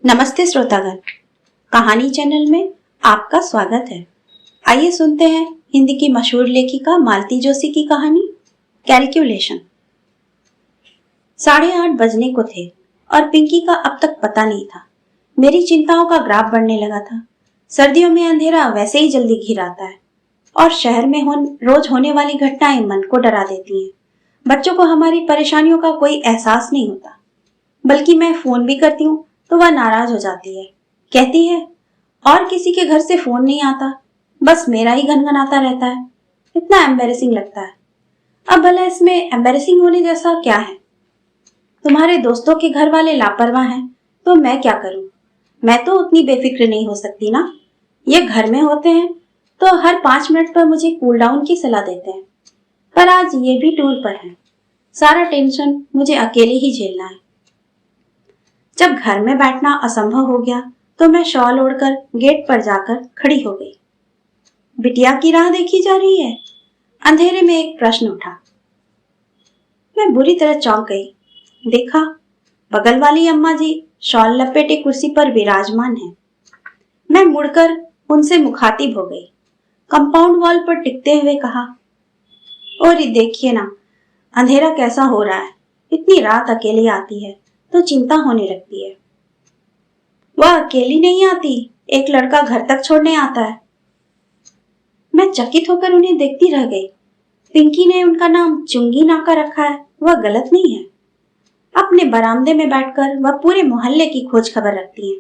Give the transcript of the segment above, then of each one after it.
नमस्ते श्रोतागण, कहानी चैनल में आपका स्वागत है। आइए सुनते हैं हिंदी की मशहूर लेखिका मालती जोशी की कहानी कैलकुलेशन। 8:30 बजने को थे और पिंकी का अब तक पता नहीं था। मेरी चिंताओं का ग्राफ बढ़ने लगा था। सर्दियों में अंधेरा वैसे ही जल्दी घिर आता है और शहर में रोज होने वाली घटनाएं मन को डरा देती हैं। बच्चों को हमारी परेशानियों का कोई एहसास नहीं होता, बल्कि मैं फोन भी करती हूँ तो वह नाराज हो जाती है। कहती है और किसी के घर से फोन नहीं आता, बस मेरा ही घनघनाता रहता है। इतना एम्बैरेसिंग लगता है। अब भला इसमें एम्बैरेसिंग होने जैसा क्या है? तुम्हारे दोस्तों के घर वाले लापरवाह हैं तो मैं क्या करूं? मैं तो उतनी बेफिक्र नहीं हो सकती ना। ये घर में होते हैं तो हर 5 मिनट पर मुझे कूल डाउन की सलाह देते हैं, पर आज ये भी टूर पर है। सारा टेंशन मुझे अकेले ही झेलना है। जब घर में बैठना असंभव हो गया तो मैं शॉल ओढ़कर गेट पर जाकर खड़ी हो गई। बिटिया की राह देखी जा रही है? अंधेरे में एक प्रश्न उठा। मैं बुरी तरह चौंक गई। देखा, बगल वाली अम्मा जी शॉल लपेटे कुर्सी पर विराजमान है। मैं मुड़कर उनसे मुखातिब हो गई। कंपाउंड वॉल पर टिकते हुए कहा, और देखिए ना, अंधेरा कैसा हो रहा है। इतनी रात अकेली आती है तो चिंता होने लगती है। वह अकेली नहीं आती, एक लड़का घर तक छोड़ने आता है। मैं चकित होकर उन्हें देखती रह गई। पिंकी ने उनका नाम चुंगी नाका रखा है, वह गलत नहीं है। अपने बरामदे में बैठकर वह पूरे मोहल्ले की खोज खबर रखती है।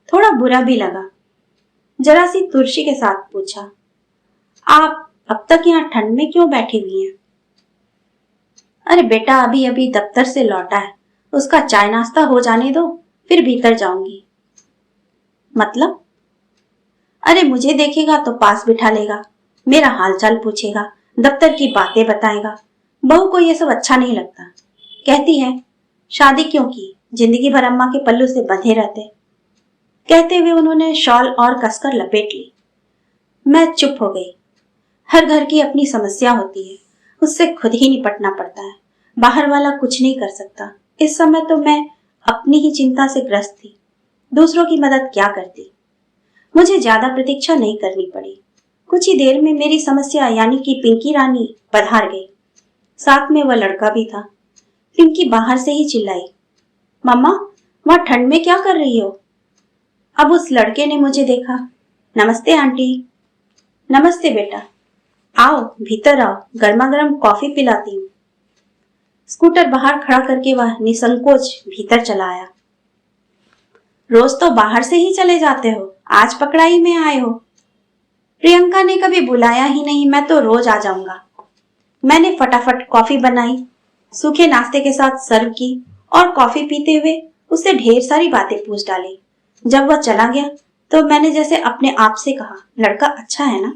थोड़ा बुरा भी लगा। जरा सी तुरशी के साथ पूछा, आप अब तक यहाँ ठंड में क्यों बैठी हुई हैं? अरे बेटा, अभी अभी दफ्तर से लौटा है, उसका चाय नाश्ता हो जाने दो, फिर भीतर जाऊंगी। मतलब? अरे मुझे देखेगा तो पास बिठा लेगा, मेरा हालचाल पूछेगा, दफ्तर की बातें बताएगा। बहू को यह सब अच्छा नहीं लगता। कहती है शादी क्यों की, जिंदगी भर अम्मा के पल्लू से बंधे रहते। कहते हुए उन्होंने शॉल और कसकर लपेट ली। मैं चुप हो गई। हर घर की अपनी समस्या होती है, उससे खुद ही निपटना पड़ता है। बाहर वाला कुछ नहीं कर सकता। इस समय तो मैं अपनी ही चिंता से ग्रस्त थी, दूसरों की मदद क्या करती। मुझे ज्यादा प्रतीक्षा नहीं करनी पड़ी। कुछ ही देर में मेरी समस्या यानी कि पिंकी रानी पधार गई। साथ में वह लड़का भी था। पिंकी बाहर से ही चिल्लाई, मम्मा, वहां ठंड में क्या कर रही हो? अब उस लड़के ने मुझे देखा। नमस्ते आंटी। नमस्ते बेटा, आओ भीतर आओ, गर्मा गर्म कॉफी पिलाती हूँ। स्कूटर बाहर खड़ा करके वह निसंकोच भीतर चला आया। रोज तो बाहर से ही चले जाते हो, आज पकड़ाई में आए हो? प्रियंका ने कभी बुलाया ही नहीं, मैं तो रोज आ जाऊंगा। मैंने फटाफट कॉफी बनाई, सूखे नाश्ते के साथ सर्व की और कॉफी पीते हुए उससे ढेर सारी बातें पूछ डाली। जब वह चला गया तो मैंने जैसे अपने आप से कहा, लड़का अच्छा है ना?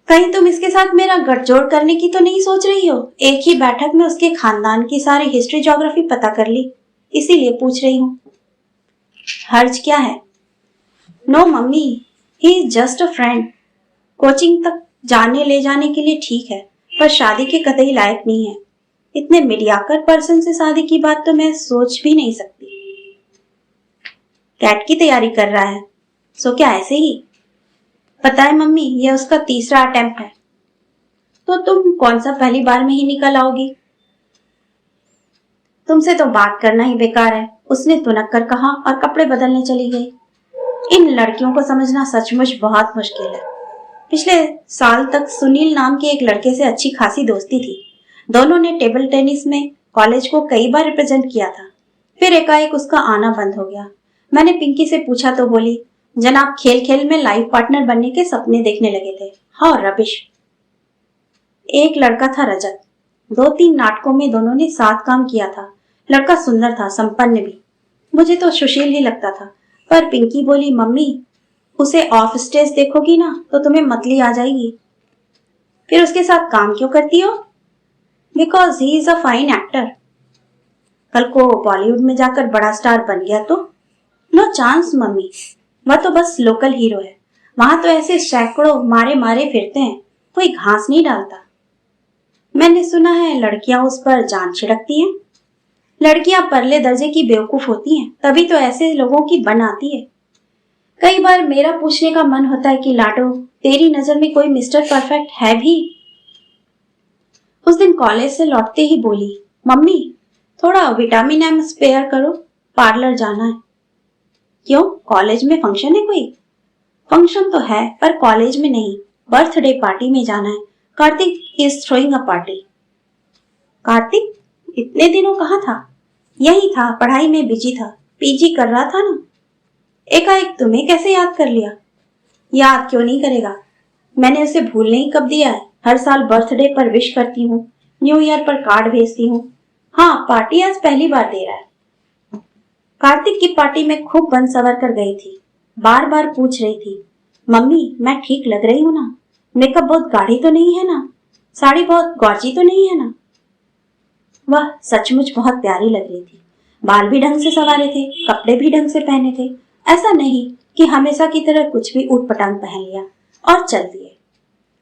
कहीं तुम इसके साथ मेरा गठजोड़ करने की तो नहीं सोच रही हो? एक ही बैठक में उसके खानदान की सारी हिस्ट्री ज्योग्राफी पता कर ली, इसीलिए पूछ रही हूँ। हर्ज क्या है? No mummy, he is just a friend. Coaching तक जाने ले जाने के लिए ठीक है, पर शादी के कतई लायक नहीं है। इतने मीडियाकर पर्सन से शादी की बात तो मैं सोच भी नहीं सकती। कैट की तैयारी कर रहा है, सो क्या ऐसे ही? पता है मम्मी, यह उसका तीसरा अटेम्प्ट है। तो तुम कौन सा पहली बार में ही निकल आओगी? तुमसे तो बात करना ही बेकार है, उसने तुनक कर कहा और कपड़े बदलने चली गई। इन लड़कियों को समझना सचमुच बहुत मुश्किल है। पिछले साल तक सुनील नाम के एक लड़के से अच्छी खासी दोस्ती थी। दोनों ने टेबल टेनिस में कॉलेज को कई बार रिप्रेजेंट किया था। फिर एकाएक उसका आना बंद हो गया। मैंने पिंकी से पूछा तो बोली, जनाब खेल खेल में लाइफ पार्टनर बनने के सपने देखने लगे थे। हाँ रबिश। एक लड़का था रजत, 2-3 नाटकों में दोनों ने साथ काम किया था। लड़का सुंदर था, संपन्न भी। मुझे तो सुशील ही लगता था, पर पिंकी बोली, मम्मी उसे ऑफ स्टेज देखोगी ना तो तुम्हें मतली आ जाएगी। फिर उसके साथ काम क्यों करती हो? Because he is a fine actor. कल को बॉलीवुड में जाकर बड़ा स्टार बन गया तो? नो चांस मम्मी, वह तो बस लोकल हीरो है। वहां तो ऐसे सैकड़ों मारे मारे फिरते हैं, कोई घास नहीं डालता। मैंने सुना है लड़कियां उस पर जान छिड़कती हैं। लड़कियां परले दर्जे की बेवकूफ होती हैं, तभी तो ऐसे लोगों की बन आती है। कई बार मेरा पूछने का मन होता है कि लाडो, तेरी नजर में कोई मिस्टर परफेक्ट है भी? उस दिन कॉलेज से लौटते ही बोली, मम्मी थोड़ा विटामिन एम स्पेयर करो, पार्लर जाना है। क्यों, कॉलेज में फंक्शन है कोई? फंक्शन तो है पर कॉलेज में नहीं, बर्थडे पार्टी में जाना है। Kartik is throwing a party. Kartik इतने दिनों कहाँ था? यही था, पढ़ाई में बिजी था, पीजी कर रहा था ना। एकाएक तुम्हें कैसे याद कर लिया? याद क्यों नहीं करेगा, मैंने उसे भूलने ही कब दिया है। हर साल बर्थडे पर विश करती हूँ, न्यू ईयर पर कार्ड भेजती हूँ। हाँ, पार्टी आज पहली बार दे रहा है। कार्तिक की पार्टी में खूब बन सवर कर गई थी। बार बार पूछ रही थी, मम्मी मैं ठीक लग रही हूँ ना? मेकअप बहुत गाढ़ी तो नहीं है ना? साड़ी बहुत गॉर्जी तो नहीं है ना? वह सचमुच बहुत प्यारी लग रही थी। बाल भी ढंग से संवारे थे, कपड़े भी ढंग से पहने थे। ऐसा नहीं कि हमेशा की तरह कुछ भी ऊट पटांग पहन लिया और चल दिए।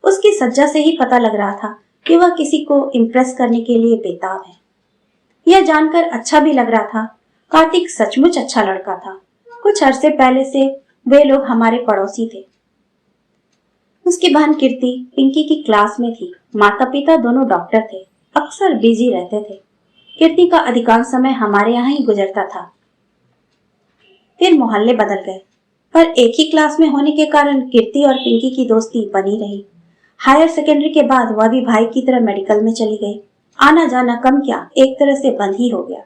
उसकी सज्जा से ही पता लग रहा था कि वह किसी को इम्प्रेस करने के लिए बेताब है। यह जानकर अच्छा भी लग रहा था। कार्तिक सचमुच अच्छा लड़का था। कुछ अरसे पहले से वे लोग हमारे पड़ोसी थे। उसकी बहन कीर्ति पिंकी की क्लास में थी। माता पिता दोनों डॉक्टर थे, अक्सर बिजी रहते थे। कीर्ति का अधिकांश समय हमारे यहाँ ही गुजरता था। फिर मोहल्ले बदल गए, पर एक ही क्लास में होने के कारण कीर्ति और पिंकी की दोस्ती बनी रही। हायर सेकेंडरी के बाद वह भी भाई की तरह मेडिकल में चली गई। आना जाना कम क्या, एक तरह से बंद ही हो गया।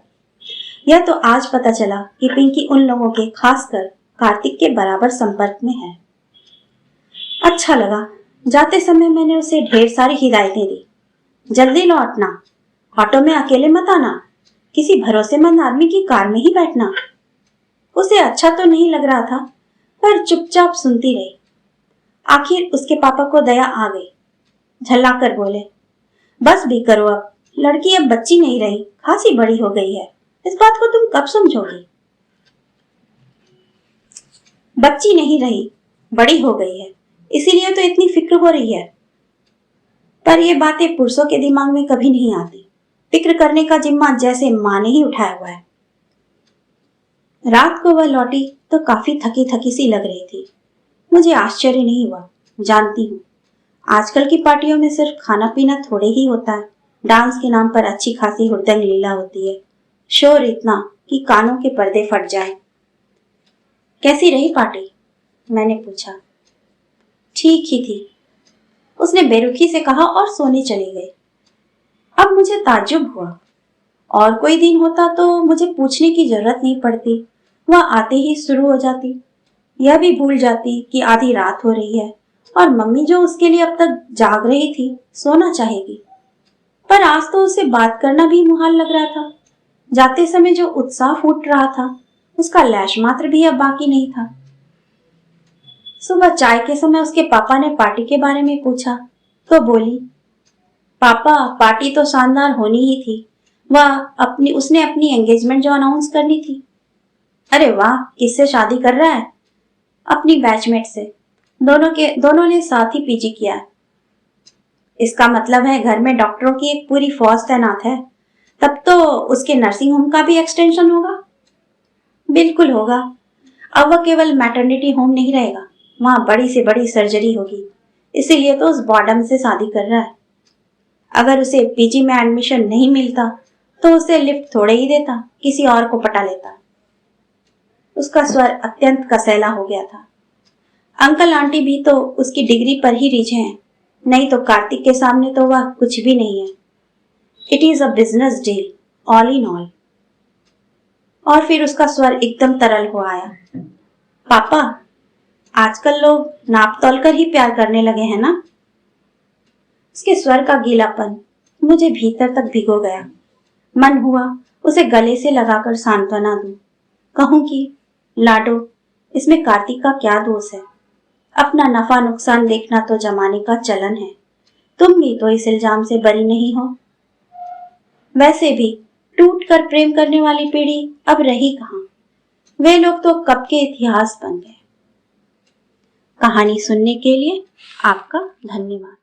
यह तो आज पता चला कि पिंकी उन लोगों के, खासकर कार्तिक के बराबर संपर्क में है। अच्छा लगा। जाते समय मैंने उसे ढेर सारी हिदायतें दी। जल्दी लौटना, ऑटो में अकेले मत आना, किसी भरोसेमंद आदमी की कार में ही बैठना। उसे अच्छा तो नहीं लग रहा था, पर चुपचाप सुनती रही। आखिर उसके पापा को दया आ गई। झल्लाकर बोले, बस भी करो अब, लड़की अब बच्ची नहीं रही, खासी बड़ी हो गई है। इस बात को तुम कब समझोगी? बच्ची नहीं रही, बड़ी हो गई है, इसीलिए तो इतनी फिक्र हो रही है। पर ये बातें पुरुषों के दिमाग में कभी नहीं आती। फिक्र करने का जिम्मा जैसे माँ ने ही उठाया हुआ है। रात को वह लौटी तो काफी थकी थकी सी लग रही थी। मुझे आश्चर्य नहीं हुआ। जानती हूँ, आजकल की पार्टियों में सिर्फ खाना पीना थोड़े ही होता है। डांस के नाम पर अच्छी खासी हुड़दंग लीला होती है। शोर इतना कि कानों के पर्दे फट जाए। कैसी रही पार्टी? मैंने पूछा। ठीक ही थी, उसने बेरुखी से कहा और सोने चली गई। अब मुझे ताज्जुब हुआ। और कोई दिन होता तो मुझे पूछने की जरूरत नहीं पड़ती, वह आते ही शुरू हो जाती। यह भी भूल जाती कि आधी रात हो रही है और मम्मी जो उसके लिए अब तक जाग रही थी, सोना चाहेगी। पर आज तो उसे बात करना भी मुहाल लग रहा था। जाते समय जो उत्साह फूट रहा था, उसका लैश मात्र भी अब बाकी नहीं था। सुबह चाय के समय उसके पापा ने पार्टी के बारे में पूछा तो बोली, पापा पार्टी तो शानदार होनी ही थी। उसने अपनी एंगेजमेंट जो अनाउंस करनी थी। अरे वाह, किससे शादी कर रहा है? अपनी बैचमेट से। दोनों ने साथ ही पीजी किया है। इसका मतलब है घर में डॉक्टरों की एक पूरी फौज तैनात है। तब तो उसके नर्सिंग होम का भी एक्सटेंशन होगा। बिल्कुल होगा। अब वह केवल मैटरनिटी होम नहीं रहेगा, वहां बड़ी से बड़ी सर्जरी होगी। इसीलिए तो उस बॉर्डम से शादी कर रहा है। अगर उसे पीजी में एडमिशन नहीं मिलता तो उसे लिफ्ट थोड़े ही देता, किसी और को पटा लेता। उसका स्वर अत्यंत कसैला हो गया था। अंकल आंटी भी तो उसकी डिग्री पर ही रिझे हैं, नहीं तो कार्तिक के सामने तो वह कुछ भी नहीं है। It is a business deal, all in all. और फिर उसका स्वर एकदम तरल हो आया। पापा, आजकल लोग नाप तोल कर ही प्यार करने लगे हैं ना? उसके स्वर का गीलापन मुझे भीतर तक भिगो गया। मन हुआ उसे गले से लगाकर सांत्वना दूं। कहूं कि लाडो, इसमें कार्तिक का क्या दोष है? अपना नफा नुकसान देखना तो जमाने का चलन है। तुम भी तो इस इल्जाम से बरी नहीं हो। वैसे भी टूट कर प्रेम करने वाली पीढ़ी अब रही कहां? वे लोग तो कब के इतिहास बन गए। कहानी सुनने के लिए आपका धन्यवाद।